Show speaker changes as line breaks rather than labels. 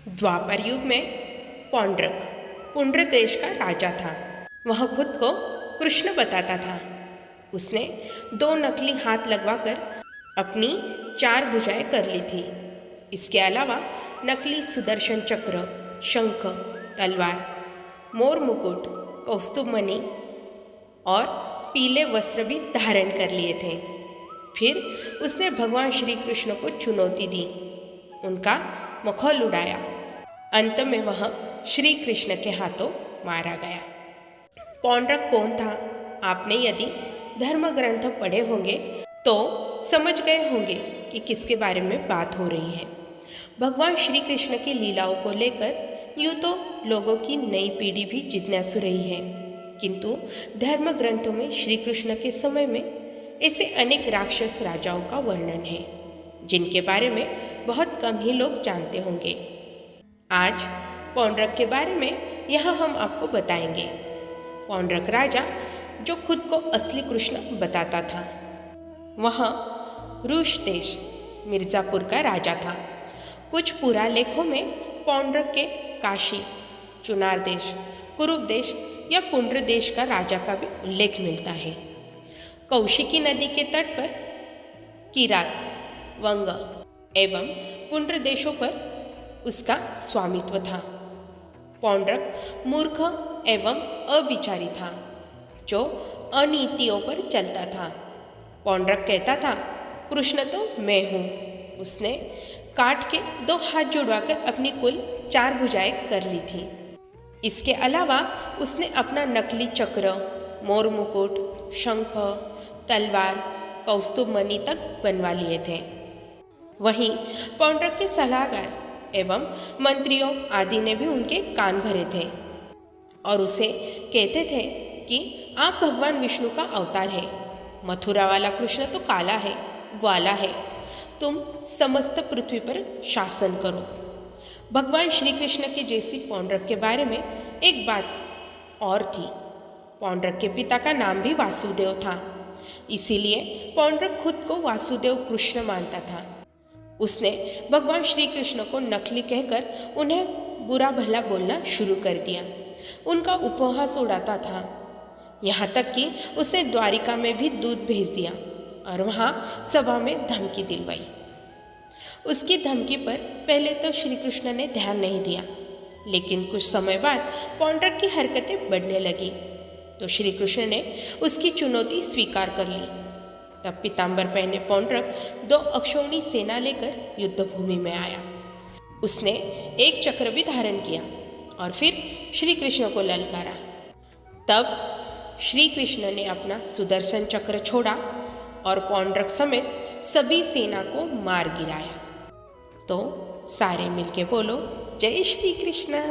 द्वापर युग में पौंड्रक पुंड्र देश का राजा था। वह खुद को कृष्ण बताता था। उसने 2 नकली हाथ लगवाकर अपनी 4 भुजाएं कर ली थी। इसके अलावा नकली सुदर्शन चक्र, शंख, तलवार, मोर मुकुट, कौस्तुभमणि और पीले वस्त्र भी धारण कर लिए थे। फिर उसने भगवान श्री कृष्ण को चुनौती दी, उनका मखौल उड़ाया। अंत में वह श्री कृष्ण के हाथों मारा गया। पौंड्रक कौन था? आपने यदि धर्म ग्रंथ पढ़े होंगे तो समझ गए होंगे कि किसके बारे में बात हो रही है। भगवान श्री कृष्ण की लीलाओं को लेकर यूँ तो लोगों की नई पीढ़ी भी जिज्ञासु रही है, किंतु धर्म ग्रंथों में श्री कृष्ण के समय में ऐसे अनेक राक्षस राजाओं का वर्णन है जिनके बारे में बहुत कम ही लोग जानते होंगे। आज पौंड्रक के बारे में यहाँ हम आपको बताएंगे। पौंड्रक राजा जो खुद को असली कृष्ण बताता था, वह रूस देश मिर्ज़ापुर का राजा था। कुछ पुरालेखों में पौंड्रक के काशी, चुनार देश, कुरुप देश या पुंड्र देश का राजा का भी उल्लेख मिलता है। कौशिकी नदी के तट पर किरात, वंग एवं पुंड्र देशों पर उसका स्वामित्व था। पौंड्रक मूर्ख एवं अविचारी था जो अनीतियों पर चलता था। पौंड्रक कहता था, कृष्ण तो मैं हूँ। उसने काट के 2 हाथ जुड़वाकर अपनी कुल 4 भुजाएं कर ली थी। इसके अलावा उसने अपना नकली चक्र, मोर मुकुट, शंख, तलवार, कौस्तुभमणि तक बनवा लिए थे। वहीं पौंड्रक के सलाहकार एवं मंत्रियों आदि ने भी उनके कान भरे थे और उसे कहते थे कि आप भगवान विष्णु का अवतार है। मथुरा वाला कृष्ण तो काला है, ग्वाला है, तुम समस्त पृथ्वी पर शासन करो। भगवान श्री कृष्ण के जैसी पौंड्रक के बारे में एक बात और थी। पौंड्रक के पिता का नाम भी वासुदेव था, इसीलिए पौंड्रक खुद को वासुदेव कृष्ण मानता था। उसने भगवान श्री कृष्ण को नकली कहकर उन्हें बुरा भला बोलना शुरू कर दिया। उनका उपहास उड़ाता था। यहाँ तक कि उसने द्वारिका में भी दूत भेज दिया और वहाँ सभा में धमकी दिलवाई। उसकी धमकी पर पहले तो श्री कृष्ण ने ध्यान नहीं दिया, लेकिन कुछ समय बाद पौंड्रक की हरकतें बढ़ने लगी तो श्री कृष्ण ने उसकी चुनौती स्वीकार कर ली। तब पीताम्बर पहने पौंड्रक 2 अक्षौणी सेना लेकर युद्ध भूमि में आया। उसने एक चक्र भी धारण किया और फिर श्री कृष्ण को ललकारा। तब श्री कृष्ण ने अपना सुदर्शन चक्र छोड़ा और पौंड्रक समेत सभी सेना को मार गिराया। तो सारे मिलके बोलो, जय श्री कृष्ण।